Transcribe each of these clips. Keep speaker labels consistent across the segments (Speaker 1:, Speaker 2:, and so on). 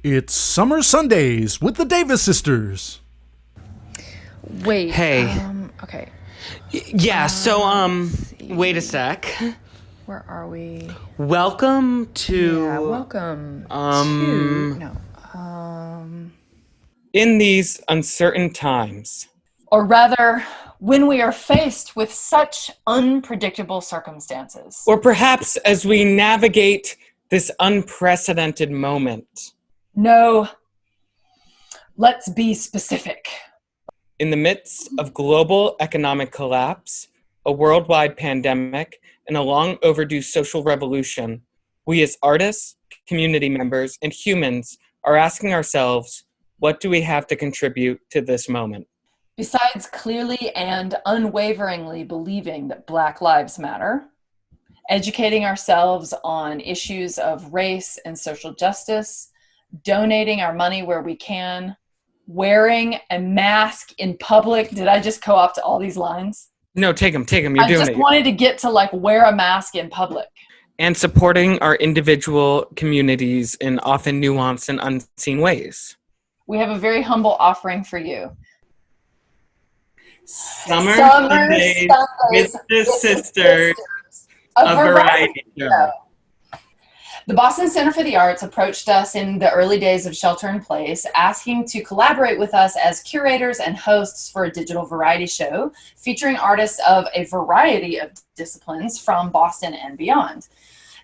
Speaker 1: It's Summer Sundays with the Davis sisters.
Speaker 2: Wait.
Speaker 3: Hey.
Speaker 2: Okay.
Speaker 3: Wait a sec.
Speaker 2: Where are we?
Speaker 3: Welcome to...
Speaker 2: Yeah, welcome to... No.
Speaker 3: In these uncertain times.
Speaker 4: Or rather, when we are faced with such unpredictable circumstances.
Speaker 3: Or perhaps as we navigate this unprecedented moment.
Speaker 4: No, let's be specific.
Speaker 3: In the midst of global economic collapse, a worldwide pandemic, and a long overdue social revolution, we as artists, community members, and humans are asking ourselves, what do we have to contribute to this moment?
Speaker 4: Besides clearly and unwaveringly believing that Black Lives Matter, educating ourselves on issues of race and social justice, donating our money where we can, wearing a mask in public. Did I just co-opt all these lines?
Speaker 3: No, take them. You're doing it.
Speaker 4: I just wanted to get to wear a mask in public.
Speaker 3: And supporting our individual communities in often nuanced and unseen ways.
Speaker 4: We have a very humble offering for you.
Speaker 3: Summer Sundays with the Sisters, a variety show.
Speaker 4: The Boston Center for the Arts approached us in the early days of Shelter in Place, asking to collaborate with us as curators and hosts for a digital variety show featuring artists of a variety of disciplines from Boston and beyond.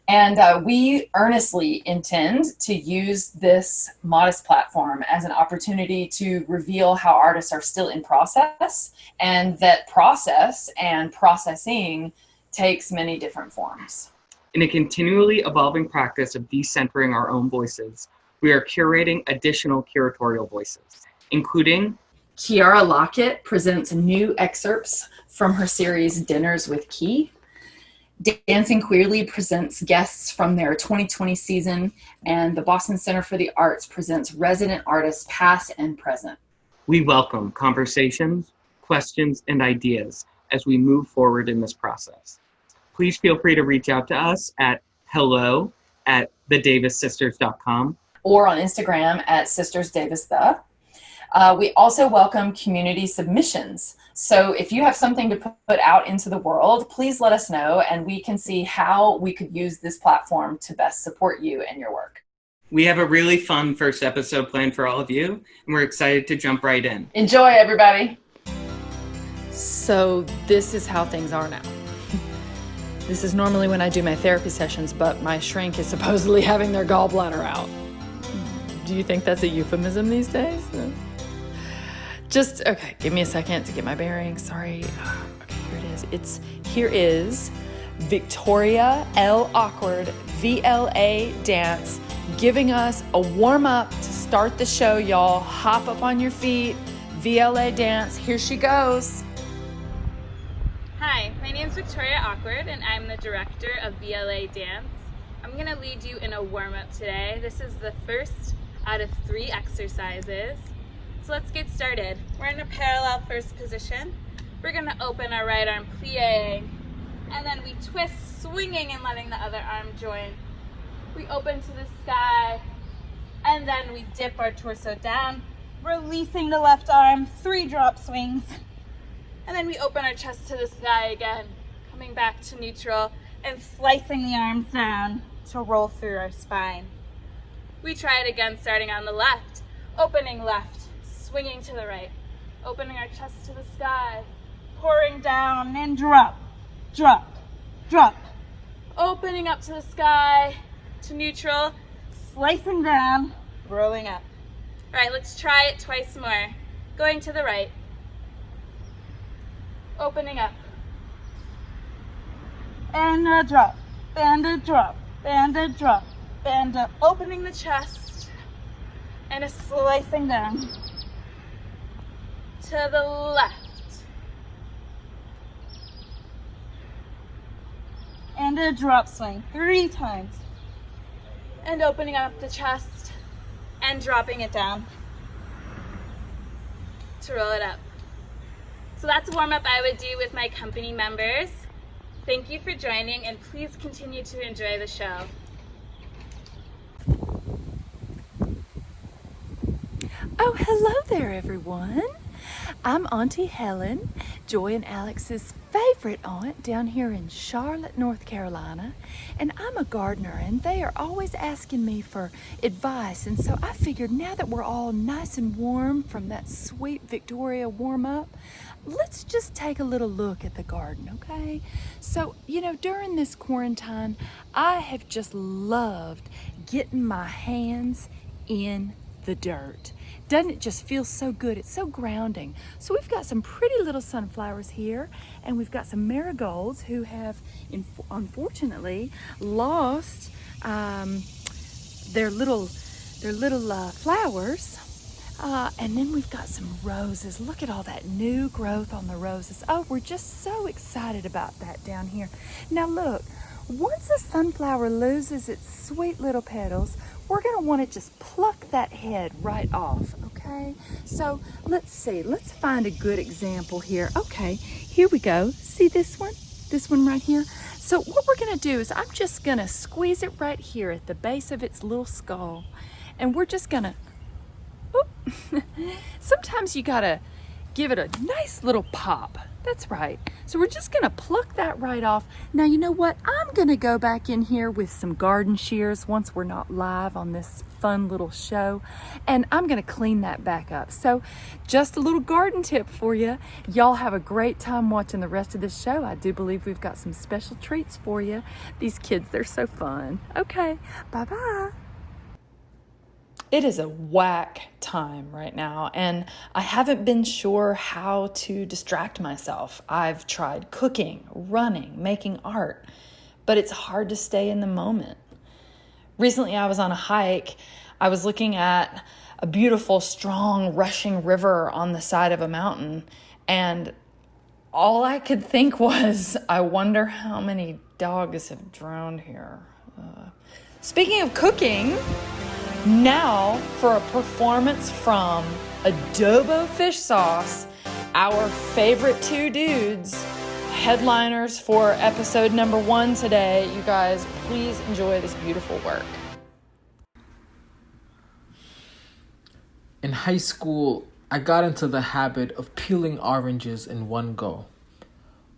Speaker 4: And we earnestly intend to use this modest platform as an opportunity to reveal how artists are still in process, and that process and processing takes many different forms.
Speaker 3: In a continually evolving practice of decentering our own voices, we are curating additional curatorial voices, including
Speaker 4: Kiara Lockett presents new excerpts from her series Dinners with Key. Dancing Queerly presents guests from their 2020 season, and the Boston Center for the Arts presents resident artists past and present.
Speaker 3: We welcome conversations, questions, and ideas as we move forward in this process. Please feel free to reach out to us at hello@thedavissisters.com
Speaker 4: or on Instagram at sistersdavisthe. We also welcome community submissions. So if you have something to put out into the world, please let us know, and we can see how we could use this platform to best support you and your work.
Speaker 3: We have a really fun first episode planned for all of you, and we're excited to jump right in.
Speaker 4: Enjoy, everybody.
Speaker 2: So this is how things are now. This is normally when I do my therapy sessions, but my shrink is supposedly having their gallbladder out. Do you think that's a euphemism these days? Okay, give me a second to get my bearings. Sorry. Okay, here it is. Here is Victoria L. Awkward VLA Dance giving us a warm-up to start the show, y'all. Hop up on your feet. VLA Dance. Here she goes.
Speaker 5: Hi, my name is Victoria Awkward, and I'm the director of VLA Dance. I'm going to lead you in a warm-up today. This is the first out of 3 exercises. So let's get started. We're in a parallel first position. We're going to open our right arm, plie, and then we twist, swinging and letting the other arm join. We open to the sky, and then we dip our torso down, releasing the left arm, 3 drop swings. And then we open our chest to the sky again, coming back to neutral and slicing the arms down to roll through our spine. We try it again, starting on the left, opening left, swinging to the right, opening our chest to the sky, pouring down and drop, drop, drop. Opening up to the sky, to neutral, slicing down, rolling up. All right, let's try it twice more. Going to the right. Opening up. And a drop, and a drop, and a drop, and a opening the chest, and a slicing down. To the left. And a drop swing 3 times. And opening up the chest, and dropping it down. To roll it up. So that's a warm-up I would do with my company members. Thank you for joining, and please continue to enjoy the show.
Speaker 2: Oh, hello there, everyone. I'm Auntie Helen, Joy and Alex's favorite aunt down here in Charlotte, North Carolina. And I'm a gardener, and they are always asking me for advice. And so I figured now that we're all nice and warm from that sweet Victoria warm up, let's just take a little look at the garden, okay? So, during this quarantine, I have just loved getting my hands in the dirt. Doesn't it just feel so good? It's so grounding. So we've got some pretty little sunflowers here, and we've got some marigolds who have unfortunately lost their little flowers. And then we've got some roses. Look at all that new growth on the roses. Oh, we're just so excited about that down here. Now look, once a sunflower loses its sweet little petals, we're going to want to just pluck that head right off, okay? So let's see. Let's find a good example here. Okay, here we go. See this one? This one right here? So what we're going to do is I'm just going to squeeze it right here at the base of its little skull. And we're just going to... Sometimes you got to give it a nice little pop. That's right. So we're just going to pluck that right off. Now, you know what? I'm going to go back in here with some garden shears once we're not live on this fun little show, and I'm going to clean that back up. So just a little garden tip for you. Y'all have a great time watching the rest of this show. I do believe we've got some special treats for you. These kids, they're so fun. Okay, bye-bye. It is a whack time right now, and I haven't been sure how to distract myself. I've tried cooking, running, making art, but it's hard to stay in the moment. Recently, I was on a hike. I was looking at a beautiful, strong, rushing river on the side of a mountain, and all I could think was, I wonder how many dogs have drowned here. Speaking of cooking, now for a performance from Adobo fish sauce, our favorite two dudes, headliners for episode number 1 today. You guys, please enjoy this beautiful work.
Speaker 6: In high school, I got into the habit of peeling oranges in one go.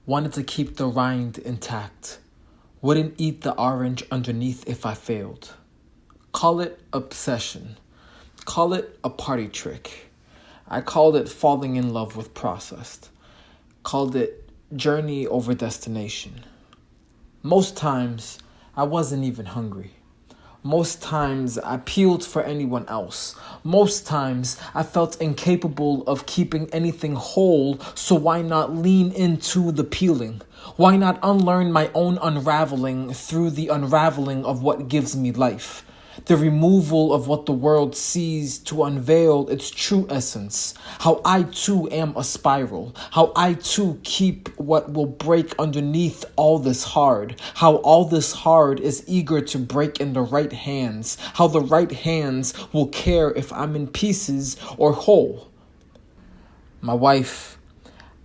Speaker 6: Wanted to keep the rind intact. Wouldn't eat the orange underneath if I failed. Call it obsession. Call it a party trick. I called it falling in love with processed. Called it journey over destination. Most times, I wasn't even hungry. Most times, I peeled for anyone else. Most times, I felt incapable of keeping anything whole, so why not lean into the peeling? Why not unlearn my own unraveling through the unraveling of what gives me life? The removal of what the world sees to unveil its true essence. How I too am a spiral. How I too keep what will break underneath all this hard. How all this hard is eager to break in the right hands. How the right hands will care if I'm in pieces or whole. My wife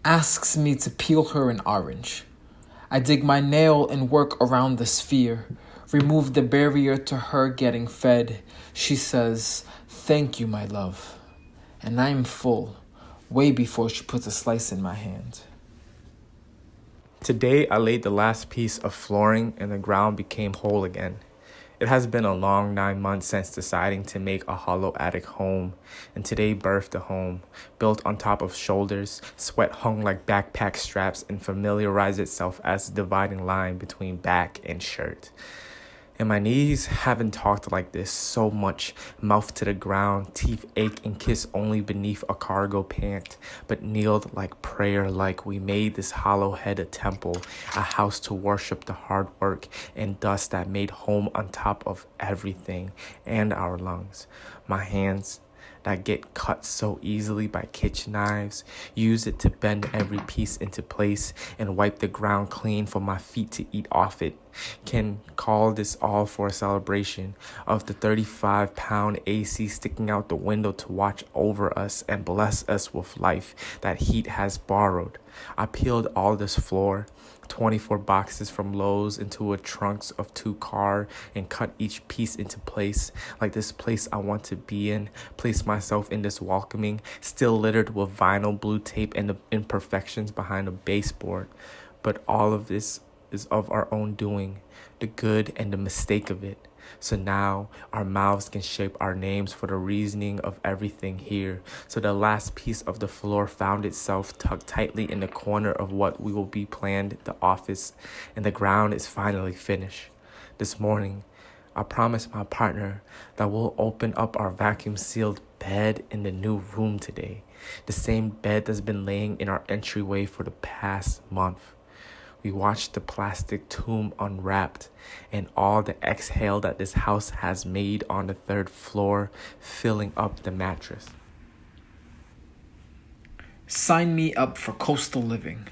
Speaker 6: asks me to peel her an orange. I dig my nail and work around the sphere. Remove the barrier to her getting fed. She says, "Thank you, my love." And I'm full, way before she puts a slice in my hand.
Speaker 7: Today, I laid the last piece of flooring and the ground became whole again. It has been a long 9 months since deciding to make a hollow attic home, and today birthed a home, built on top of shoulders, sweat hung like backpack straps, and familiarized itself as the dividing line between back and shirt. And my knees haven't talked like this so much, mouth to the ground, teeth ache and kiss only beneath a cargo pant, but kneeled like prayer, like we made this hollow head a temple, a house to worship the hard work and dust that made home on top of everything and our lungs. My hands that get cut so easily by kitchen knives, use it to bend every piece into place and wipe the ground clean for my feet to eat off it. Can call this all for a celebration of the 35-pound AC sticking out the window to watch over us and bless us with life that heat has borrowed. I peeled all this floor, 24 boxes from Lowe's into a trunks of 2 car and cut each piece into place like this place I want to be in, place myself in this welcoming, still littered with vinyl, blue tape, and the imperfections behind a baseboard. But all of this is of our own doing, the good and the mistake of it. So now our mouths can shape our names for the reasoning of everything here. So the last piece of the floor found itself tucked tightly in the corner of what we will be planned the office, and the ground is finally finished. This morning, I promised my partner that we'll open up our vacuum-sealed bed in the new room today. The same bed that's been laying in our entryway for the past month. We watched the plastic tomb unwrapped and all the exhale that this house has made on the third floor, filling up the mattress.
Speaker 6: Sign me up for coastal living.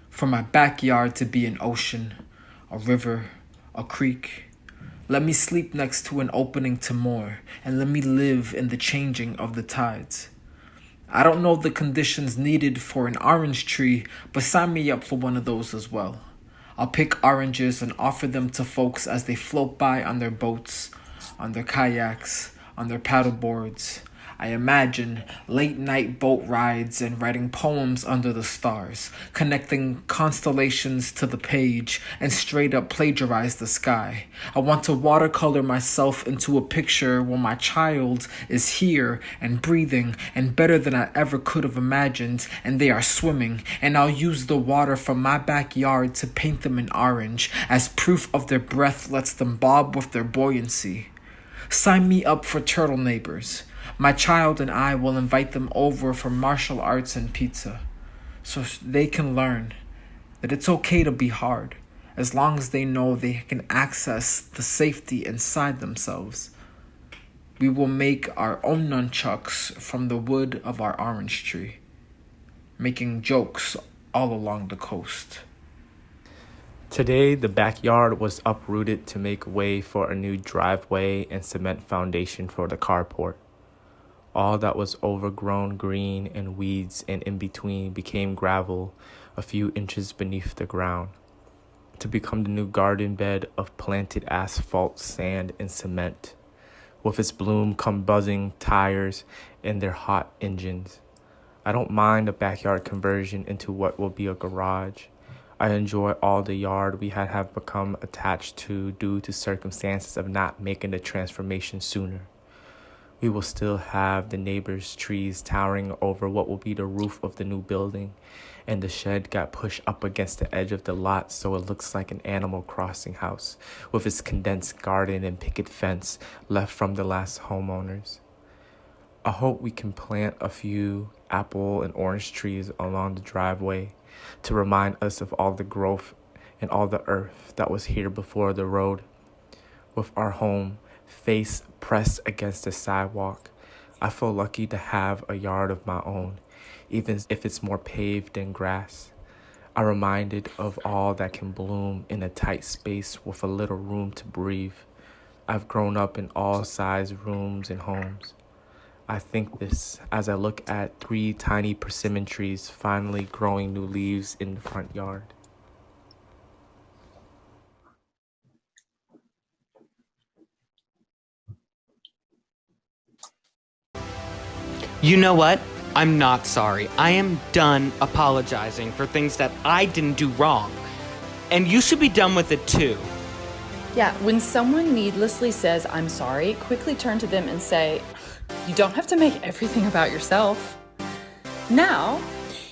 Speaker 6: For my backyard to be an ocean, a river, a creek. Let me sleep next to an opening to more, and let me live in the changing of the tides. I don't know the conditions needed for an orange tree, but sign me up for one of those as well. I'll pick oranges and offer them to folks as they float by on their boats, on their kayaks, on their paddle boards. I imagine late night boat rides and writing poems under the stars, connecting constellations to the page and straight up plagiarize the sky. I want to watercolor myself into a picture where my child is here and breathing and better than I ever could have imagined, and they are swimming, and I'll use the water from my backyard to paint them in orange as proof of their breath lets them bob with their buoyancy. Sign me up for turtle neighbors. My child and I will invite them over for martial arts and pizza, so they can learn that it's okay to be hard, as long as they know they can access the safety inside themselves. We will make our own nunchucks from the wood of our orange tree, making jokes all along the coast.
Speaker 7: Today, the backyard was uprooted to make way for a new driveway and cement foundation for the carport. All that was overgrown green and weeds and in between became gravel a few inches beneath the ground, to become the new garden bed of planted asphalt, sand, and cement. With its bloom come buzzing tires and their hot engines. I don't mind a backyard conversion into what will be a garage. I enjoy all the yard we have become attached to due to circumstances of not making the transformation sooner. We will still have the neighbors' trees towering over what will be the roof of the new building, and the shed got pushed up against the edge of the lot so it looks like an Animal Crossing house with its condensed garden and picket fence left from the last homeowners. I hope we can plant a few apple and orange trees along the driveway to remind us of all the growth and all the earth that was here before the road. With our home face pressed against the sidewalk, I feel lucky to have a yard of my own, even if it's more paved than grass. I'm reminded of all that can bloom in a tight space with a little room to breathe. I've grown up in all size rooms and homes. I think this as I look at 3 tiny persimmon trees finally growing new leaves in the front yard.
Speaker 3: You know what? I'm not sorry. I am done apologizing for things that I didn't do wrong. And you should be done with it too.
Speaker 2: Yeah, when someone needlessly says, I'm sorry, quickly turn to them and say, you don't have to make everything about yourself. Now,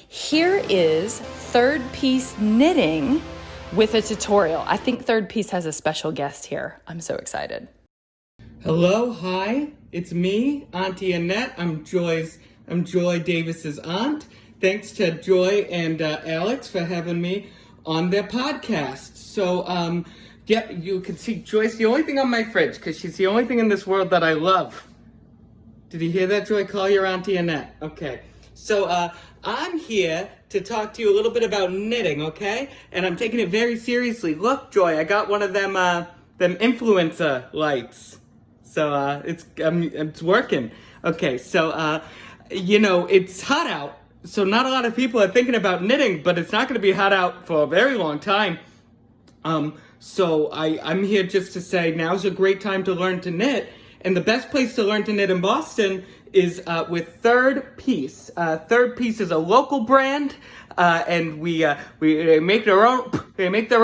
Speaker 2: here is Third Piece Knitting with a tutorial. I think Third Piece has a special guest here. I'm so excited.
Speaker 3: Hello, hi, it's me, Auntie Annette. I'm Joy Davis's aunt. Thanks to Joy and Alex for having me on their podcast. So, yeah, you can see Joy's the only thing on my fridge because she's the only thing in this world that I love. Did you hear that, Joy? Call your Auntie Annette. Okay. So, I'm here to talk to you a little bit about knitting, okay? And I'm taking it very seriously. Look, Joy, I got one of them influencer lights. So, it's working. Okay, so, it's hot out. So not a lot of people are thinking about knitting, but it's not going to be hot out for a very long time. So I'm here just to say now's a great time to learn to knit. And the best place to learn to knit in Boston is with Third Piece. Third Piece is a local brand, and they make their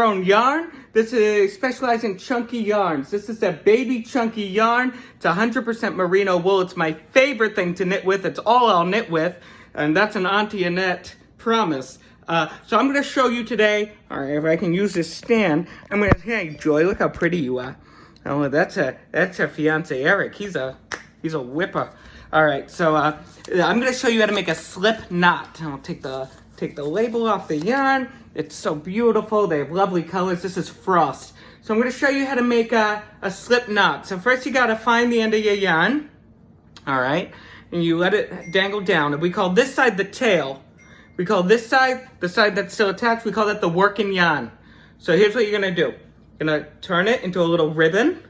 Speaker 3: own yarn. This is specialized in chunky yarns. This is a baby chunky yarn. It's 100% merino wool. It's my favorite thing to knit with. It's all I'll knit with, and that's an Auntie Annette promise. So I'm going to show you today. All right, if I can use this stand, I'm going to. Hey, Joy, look how pretty you are. Oh, that's her fiance Eric. He's a whipper. All right, so I'm going to show you how to make a slip knot. I'll take the label off the yarn. It's so beautiful. They have lovely colors. This is frost. So I'm going to show you how to make a slip knot. So first you got to find the end of your yarn. All right, and you let it dangle down. And we call this side the tail. We call this side, the side that's still attached, we call that the working yarn. So here's what you're going to do. You're going to turn it into a little ribbon,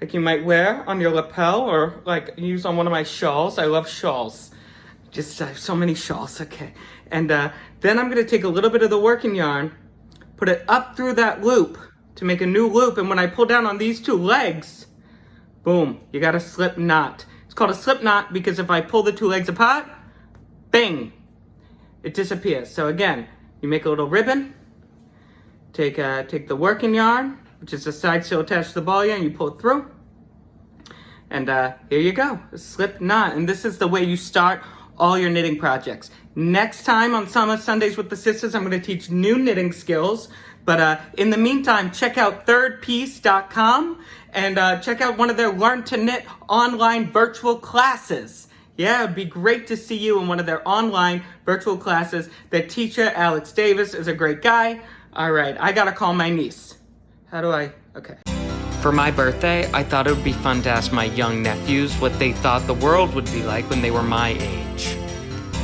Speaker 3: like you might wear on your lapel or like use on one of my shawls. I love shawls. Just so many shawls, okay. And then I'm going to take a little bit of the working yarn, put it up through that loop to make a new loop. And when I pull down on these two legs, boom, you got a slip knot. It's called a slip knot because if I pull the two legs apart, bing, it disappears. So again, you make a little ribbon, take the working yarn, which is the side still attached to the ball yarn, you pull it through, and here you go, a slip knot. And this is the way you start all your knitting projects. Next time on Summer Sundays with the Sisters, I'm going to teach new knitting skills. But in the meantime, check out thirdpiece.com and check out one of their Learn to Knit online virtual classes. Yeah, it'd be great to see you in one of their online virtual classes. Their teacher, Alex Davis, is a great guy. All right, I gotta call my niece. Okay. For my birthday, I thought it would be fun to ask my young nephews what they thought the world would be like when they were my age.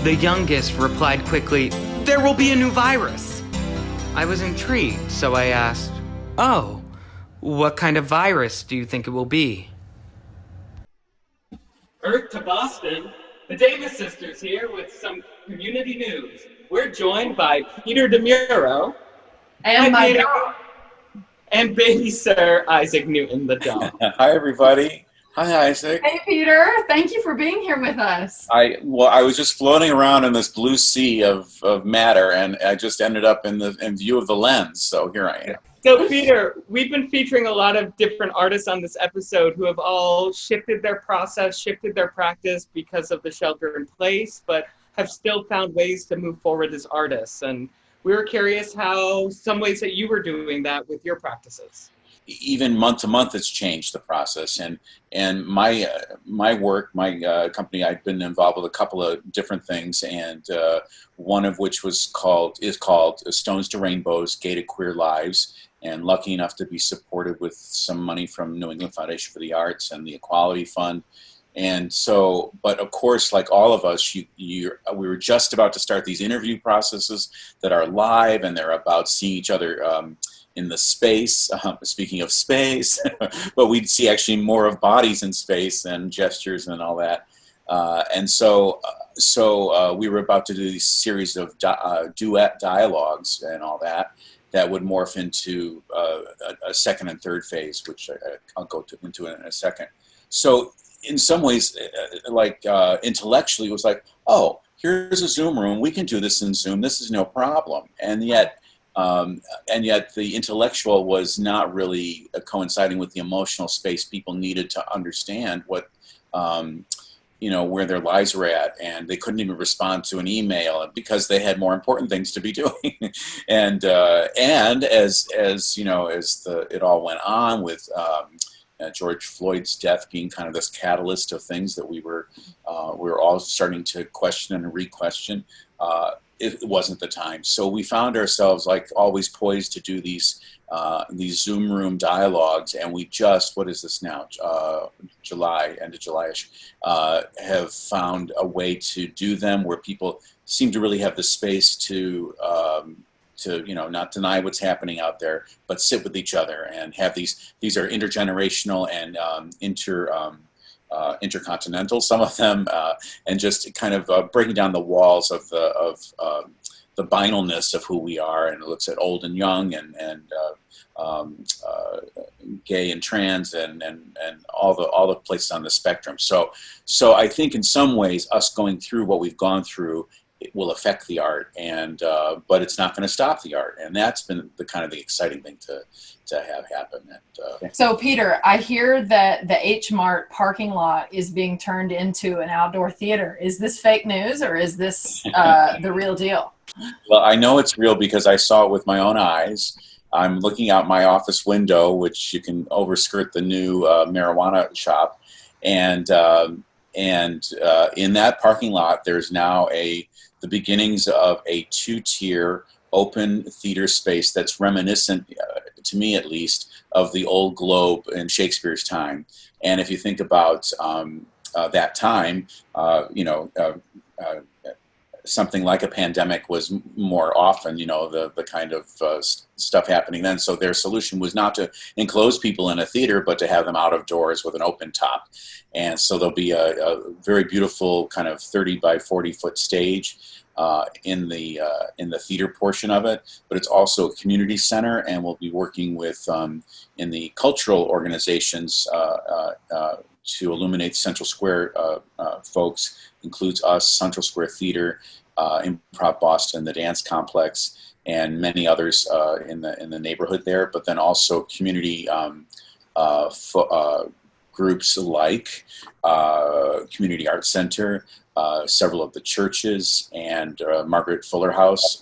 Speaker 3: The youngest replied quickly, "There will be a new virus." I was intrigued, so I asked, "Oh, what kind of virus do you think it will be?" Earth to Boston, the Davis sisters here with some community news. We're joined by Peter DeMuro.
Speaker 4: And my
Speaker 3: Peter.
Speaker 4: dog.
Speaker 3: And baby Sir Isaac Newton, the dog.
Speaker 8: Hi, everybody. Hi, Isaac.
Speaker 4: Hey, Peter. Thank you for being here with us.
Speaker 8: I was just floating around in this blue sea of matter, and I just ended up in view of the lens. So here I am.
Speaker 3: So, Peter, we've been featuring a lot of different artists on this episode who have all shifted their process, shifted their practice because of the shelter in place, but have still found ways to move forward as artists. And we were curious how some ways that you were doing that with your practices.
Speaker 8: Even month to month, it's changed the process. And my work, my company, I've been involved with a couple of different things, and one of which is called Stones to Rainbows: Gated Queer Lives. And lucky enough to be supported with some money from New England Foundation for the Arts and the Equality Fund. And so, but of course, like all of us, we were just about to start these interview processes that are live, and they're about seeing each other in the space. Speaking of space, but we'd see actually more of bodies in space and gestures and all that. And so we were about to do these series of duet dialogues and all that would morph into a second and third phase, which I'll go into in a second. So in some ways, intellectually, it was like, oh, here's a Zoom room. We can do this in Zoom. This is no problem. And yet the intellectual was not really coinciding with the emotional space people needed to understand what, where their lives were at, and they couldn't even respond to an email because they had more important things to be doing. and as it all went on with George Floyd's death being kind of this catalyst of things that we were all starting to question and re-question. It wasn't the time. So we found ourselves like always poised to do these Zoom room dialogues, and we just, what is this now, end of July-ish, have found a way to do them where people seem to really have the space to not deny what's happening out there, but sit with each other and have these are intergenerational and intercontinental, some of them, and just kind of breaking down the walls of binalness of who we are, and it looks at old and young, and gay and trans, and all the places on the spectrum. So I think in some ways, us going through what we've gone through, it will affect the art, and but it's not going to stop the art, and that's been the kind of the exciting thing to have happen. And,
Speaker 4: So Peter, I hear that the H Mart parking lot is being turned into an outdoor theater. Is this fake news, or is this the real deal?
Speaker 8: Well, I know it's real because I saw it with my own eyes. I'm looking out my office window, which you can overskirt the new marijuana shop, and in that parking lot, there's now the beginnings of a 2-tier open theater space that's reminiscent, to me at least, of the old Globe in Shakespeare's time. And if you think about that time, something like a pandemic was more often, the kind of stuff happening then. So their solution was not to enclose people in a theater, but to have them out of doors with an open top. And so there'll be a very beautiful kind of 30 by 40 foot stage in the theater portion of it, but it's also a community center, and we'll be working with in the cultural organizations to illuminate Central Square folks. Includes us, Central Square Theater, Improv Boston, the Dance Complex, and many others in the neighborhood there. But then also community groups like Community Arts Center, several of the churches, and Margaret Fuller House.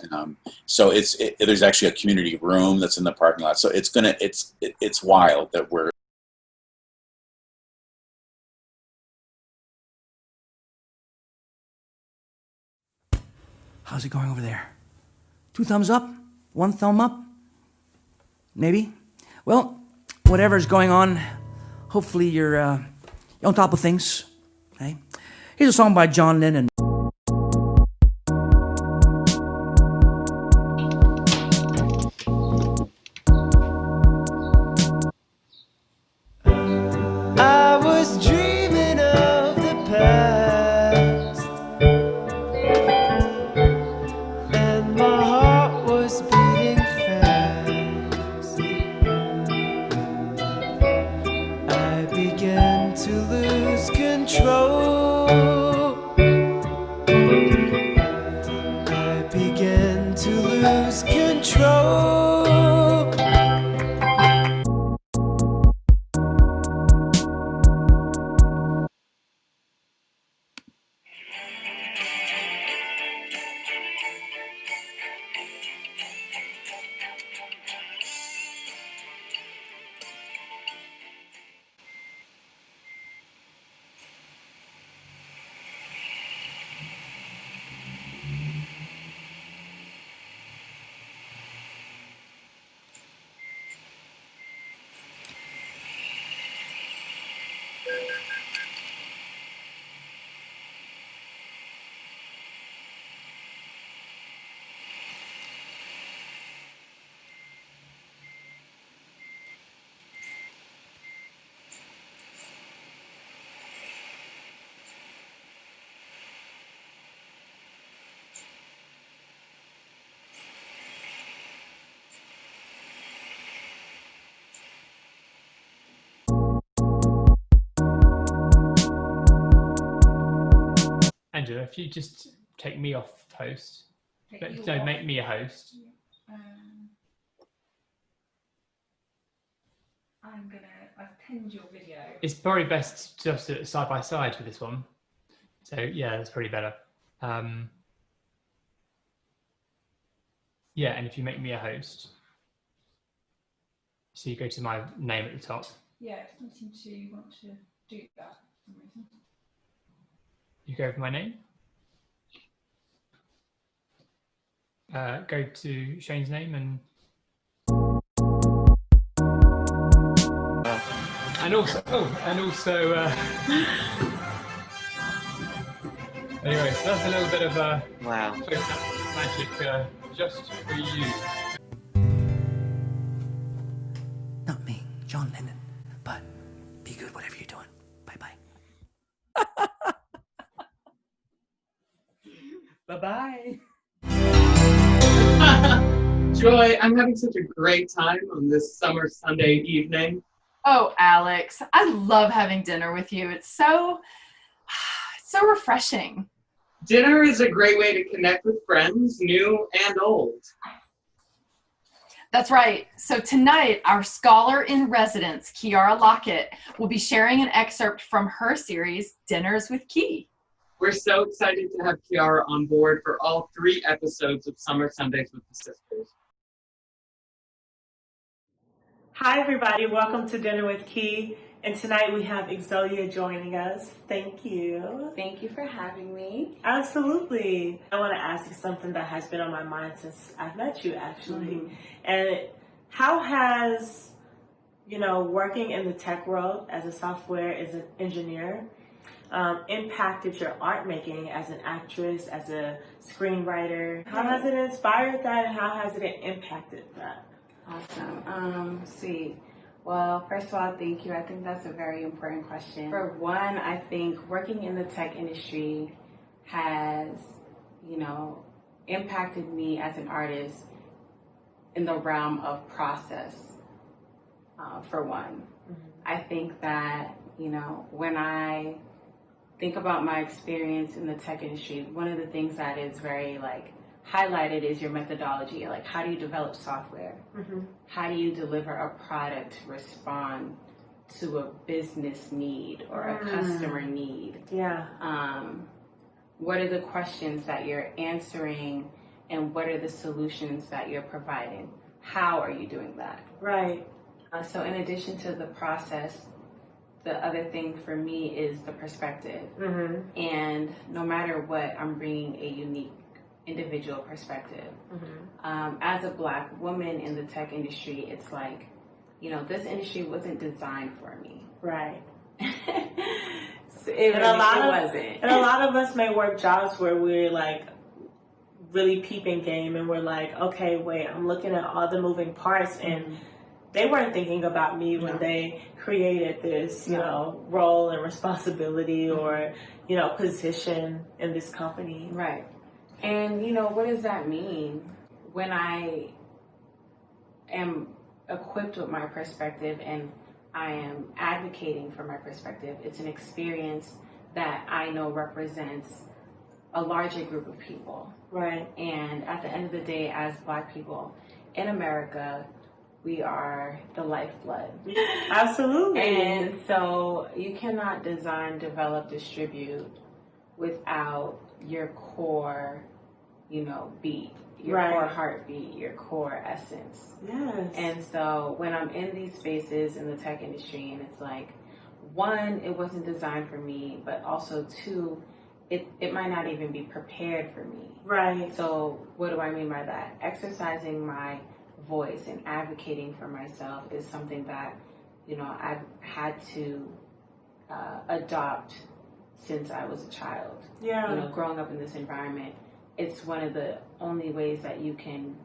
Speaker 8: So there's actually a community room that's in the parking lot. So it's wild that we're.
Speaker 9: How's it going over there? 2 thumbs up? 1 thumb up? Maybe? Well, whatever's going on, hopefully you're on top of things. Okay? Here's a song by John Lennon.
Speaker 10: I was dreaming of the past, and my heart was beating fast. I began to lose control. I began to lose control.
Speaker 11: Angela, if you just take me off host, make me a host.
Speaker 12: I've pinned your video.
Speaker 11: It's probably best just side by side with this one. So yeah, that's probably better. Yeah, and if you make me a host, so you go to my name at the top.
Speaker 12: Yeah, it doesn't seem to want to do that for some reason.
Speaker 11: You go for my name. Go to Shane's name and also anyway, so that's a little bit of
Speaker 3: Wow.
Speaker 11: magic just for you.
Speaker 9: Not me, John Lennon. But be good, whatever you're doing. Bye-bye.
Speaker 3: Bye-bye. Joy, I'm having such a great time on this summer Sunday evening.
Speaker 4: Oh, Alex, I love having dinner with you. It's so refreshing.
Speaker 3: Dinner is a great way to connect with friends, new and old.
Speaker 4: That's right. So tonight, our scholar in residence, Kiara Lockett, will be sharing an excerpt from her series, Dinners with Key.
Speaker 3: We're so excited to have Kiara on board for all 3 episodes of Summer Sundays with the Sisters.
Speaker 13: Hi everybody, welcome to Dinner with Key. And tonight we have Exelia joining us. Thank you.
Speaker 14: Thank you for having me.
Speaker 13: Absolutely. I want to ask you something that has been on my mind since I've met you actually. And how has, working in the tech world as a software, as an engineer, impacted your art making as an actress, as a screenwriter? How has it inspired that and how has it impacted that?
Speaker 14: Awesome. See. Well, first of all, thank you. I think that's a very important question. For one, I think working in the tech industry has, impacted me as an artist in the realm of process, for one. I think that, when I think about my experience in the tech industry, one of the things that is very, highlighted is your methodology. Like, how do you develop software? How do you deliver a product to respond to a business need or a customer need?
Speaker 13: Yeah.
Speaker 14: What are the questions that you're answering and what are the solutions that you're providing? How are you doing that?
Speaker 13: Right.
Speaker 14: So in addition to the process, the other thing for me is the perspective. And no matter what, I'm bringing a unique individual perspective. As a Black woman in the tech industry, it's like, this industry wasn't designed for me.
Speaker 13: Right.
Speaker 14: It wasn't.
Speaker 13: And a lot of us may work jobs where we're really peeping game and we're like, okay, wait, I'm looking at all the moving parts and they weren't thinking about me when they created this, role and responsibility or, position in this company.
Speaker 14: Right. And, what does that mean? When I am equipped with my perspective and I am advocating for my perspective, it's an experience that I know represents a larger group of people.
Speaker 13: Right.
Speaker 14: And at the end of the day, as Black people in America, we are the lifeblood.
Speaker 13: Absolutely.
Speaker 14: And so you cannot design, develop, distribute without your core, beat, your core heartbeat, your core essence.
Speaker 13: Yes.
Speaker 14: And so when I'm in these spaces in the tech industry and it's like, one, it wasn't designed for me, but also two, it might not even be prepared for me.
Speaker 13: Right.
Speaker 14: So what do I mean by that? Exercising my voice and advocating for myself is something that, I've had to adopt since I was a child.
Speaker 13: Yeah.
Speaker 14: Growing up in this environment, it's one of the only ways that you can,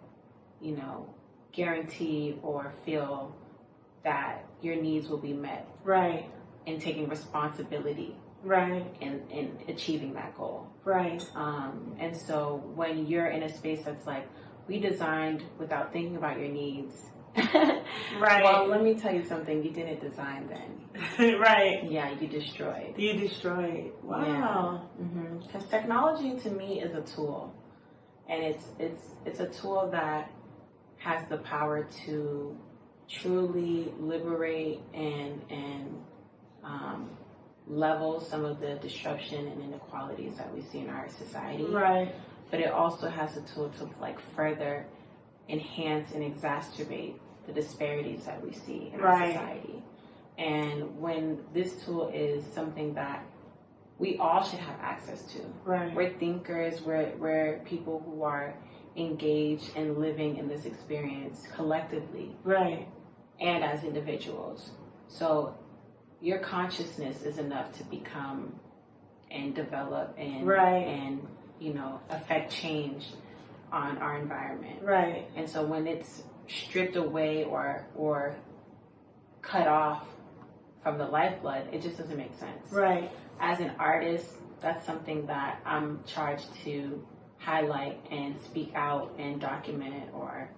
Speaker 14: guarantee or feel that your needs will be met.
Speaker 13: Right.
Speaker 14: And taking responsibility.
Speaker 13: Right.
Speaker 14: And achieving that goal.
Speaker 13: Right.
Speaker 14: And so when you're in a space that's like, we designed without thinking about your needs.
Speaker 13: Right.
Speaker 14: Well, let me tell you something. You didn't design then.
Speaker 13: Right.
Speaker 14: Yeah, you destroyed.
Speaker 13: You destroyed. Wow.
Speaker 14: Because technology to me is a tool, and it's a tool that has the power to truly liberate and level some of the disruption and inequalities that we see in our society.
Speaker 13: Right.
Speaker 14: But it also has a tool to further enhance and exacerbate the disparities that we see in our society. And when this tool is something that we all should have access to.
Speaker 13: Right.
Speaker 14: We're thinkers, we're people who are engaged and living in this experience collectively.
Speaker 13: Right.
Speaker 14: And as individuals. So your consciousness is enough to become and develop and affect change on our environment.
Speaker 13: Right.
Speaker 14: And so when it's stripped away or cut off from the lifeblood, it just doesn't make sense.
Speaker 13: Right.
Speaker 14: As an artist, that's something that I'm charged to highlight and speak out and document or,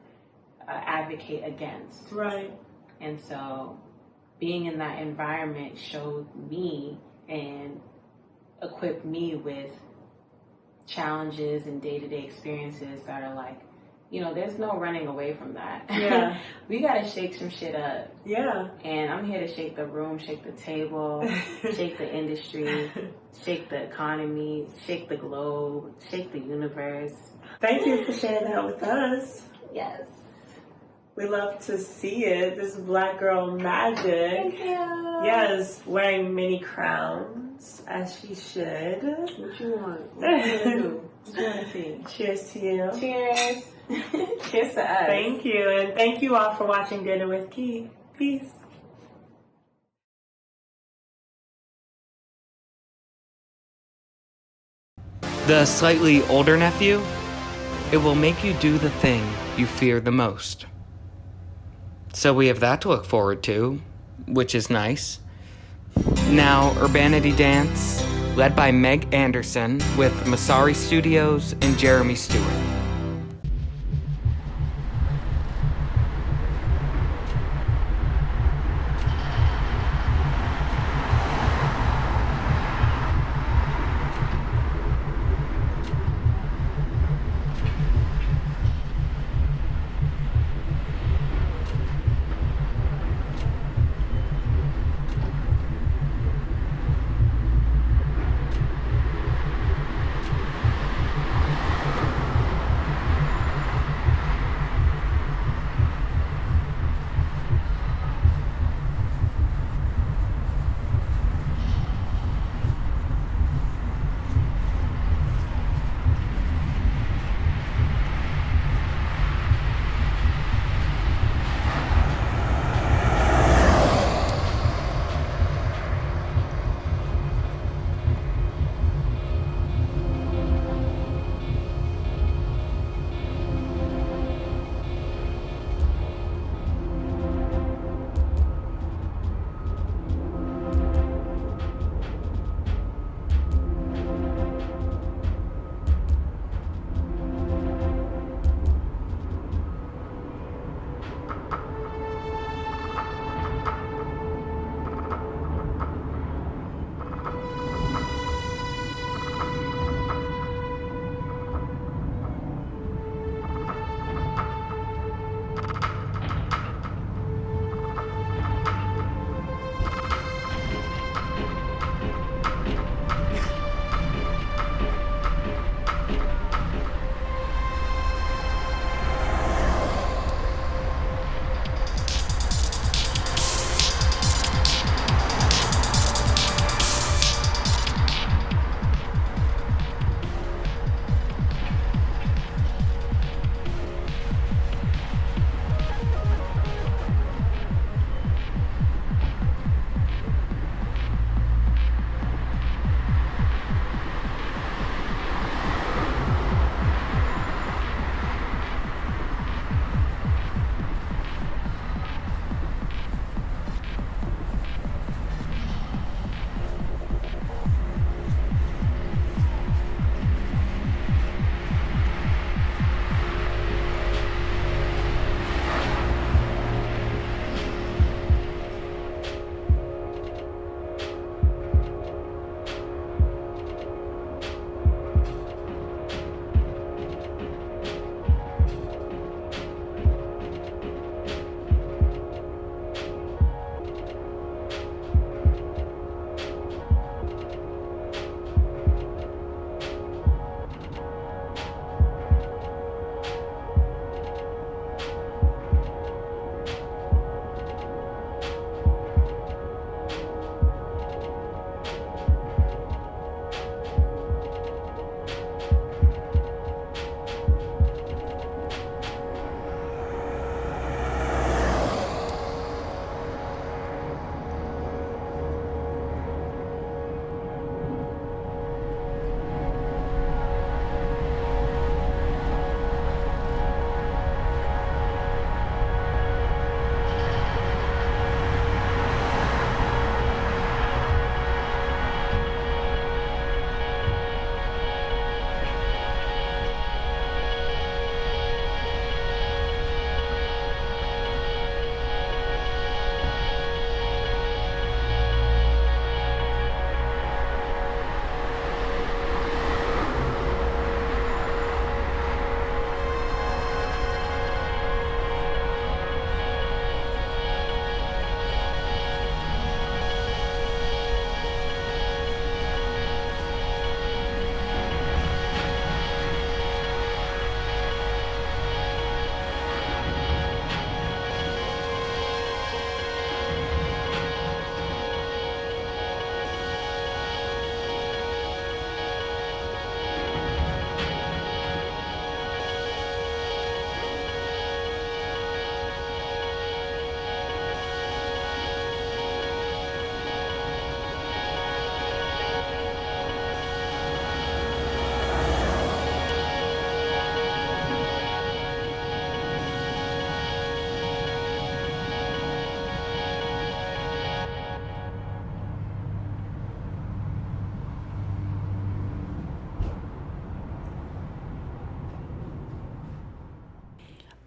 Speaker 14: advocate against.
Speaker 13: Right.
Speaker 14: And so being in that environment showed me and equipped me with challenges and day-to-day experiences that are like, you know, there's no running away from that.
Speaker 13: Yeah.
Speaker 14: We gotta shake some shit up.
Speaker 13: Yeah.
Speaker 14: And I'm here to shake the room, shake the table, shake the industry, shake the economy, shake the globe, shake the universe.
Speaker 13: Thank you for sharing that with us.
Speaker 14: Yes.
Speaker 13: We love to see it. This Black girl magic.
Speaker 14: Thank you.
Speaker 13: Yes, wearing many crowns, as she should.
Speaker 14: What you want? What you want to do? What you want to see?
Speaker 13: Cheers to you.
Speaker 14: Cheers. Cheers to us.
Speaker 13: Thank you. And thank you all for watching Dinner with Key. Peace.
Speaker 3: The slightly older nephew, it will make you do the thing you fear the most. So we have that to look forward to, which is nice. Now, Urbanity Dance, led by Meg Anderson with Masari Studios and Jeremy Stewart.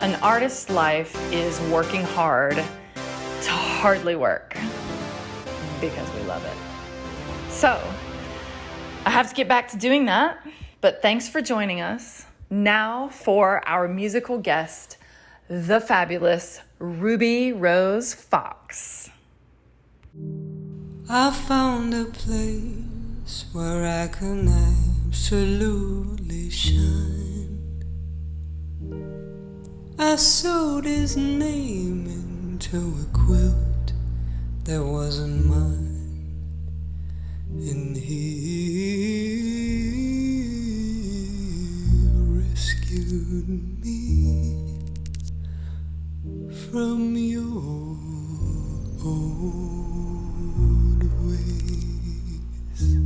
Speaker 2: An artist's life is working hard to hardly work because we love it. So, I have to get back to doing that, but thanks for joining us. Now for our musical guest, the fabulous Ruby Rose Fox.
Speaker 10: I found a place where I can absolutely shine. I sewed his name into a quilt that wasn't mine, and he rescued me from your old ways.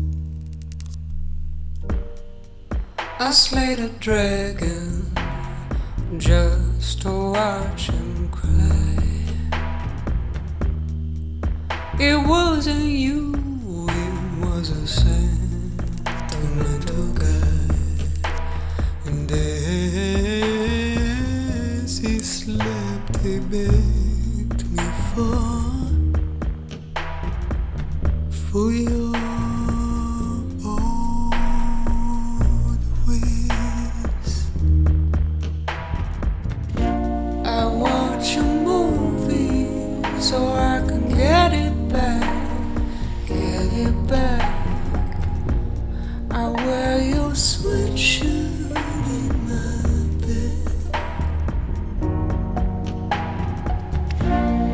Speaker 10: I slayed a dragon just to watch him cry. It wasn't you, it was a sentimental guy. And as he slept, he begged me for your old ways. I watch a movie so I can get it back, get it back. I wear your sweatshirt in my bed.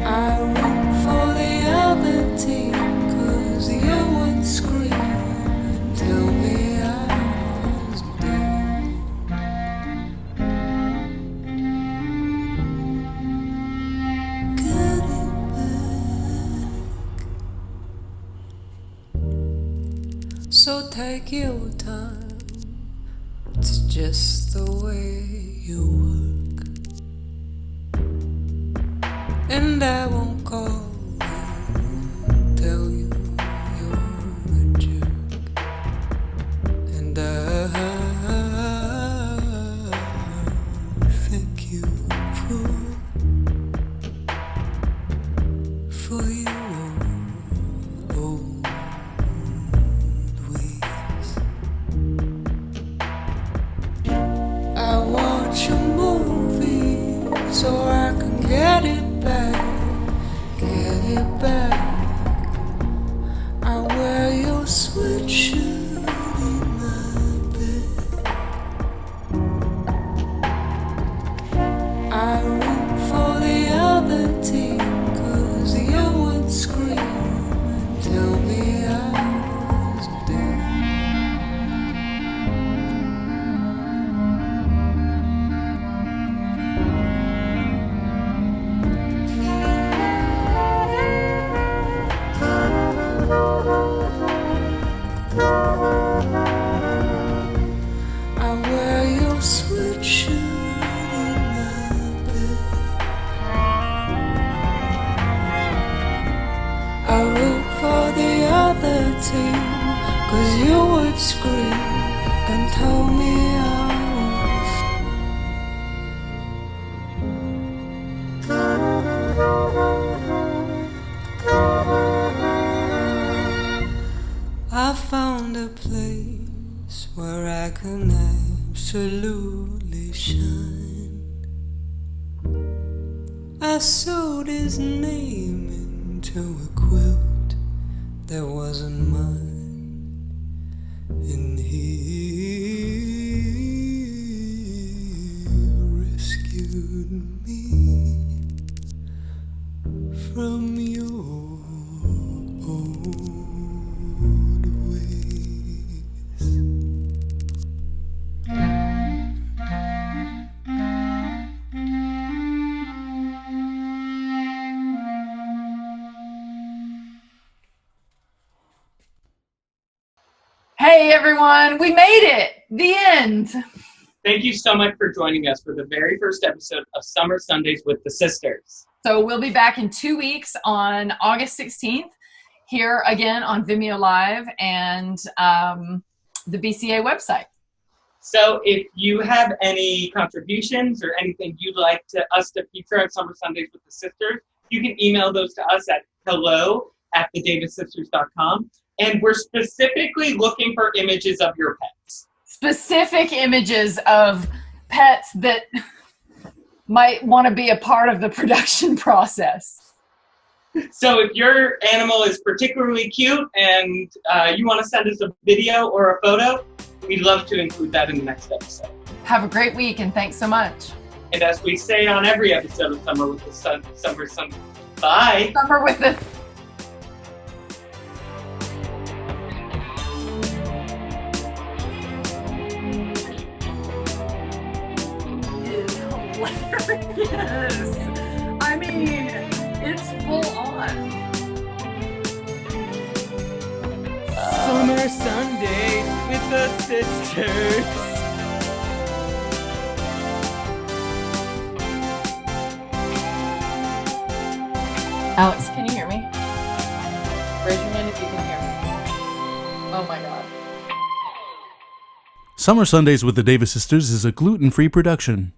Speaker 10: I root for the other team, 'cause you would scream and tell me I was dead. Get it back. So take your time, it's just the way you work. And I won't call you, tell you you're a jerk. And I thank you for your old ways. I watch a movie so I can get it back, get it back. I wear your sweatshirt in my bed. I root for the other team, 'cause you would scream and tell me I was dead. I wear your sweatshirt in my bed. I root for the other team, 'cause you would scream and tell me I was. I found a place where I can absolutely shine. I sewed his name into a quilt that wasn't mine, and he rescued me from your old ways.
Speaker 2: Hey everyone, we made it! The end!
Speaker 3: Thank you so much for joining us for the very first episode of Summer Sundays with the Sisters.
Speaker 2: So we'll be back in 2 weeks on August 16th, here again on Vimeo Live and the BCA website.
Speaker 3: So if you have any contributions or anything you'd like us to feature on Summer Sundays with the Sisters, you can email those to us at hello@thedavissisters.com. And we're specifically looking for images of your pets.
Speaker 2: Specific images of pets that might want to be a part of the production process.
Speaker 3: So if your animal is particularly cute and you want to send us a video or a photo, we'd love to include that in the next episode.
Speaker 2: Have a great week, and thanks so much.
Speaker 3: And as we say on every episode of Summer with the Sun, bye.
Speaker 2: Summer with the... Is hilarious. I mean, it's full on.
Speaker 3: Summer Sundays with the Sisters.
Speaker 2: Alex, can you hear me? Raise your hand if you can hear me. Oh my God.
Speaker 1: Summer Sundays with the Davis Sisters is a gluten-free production.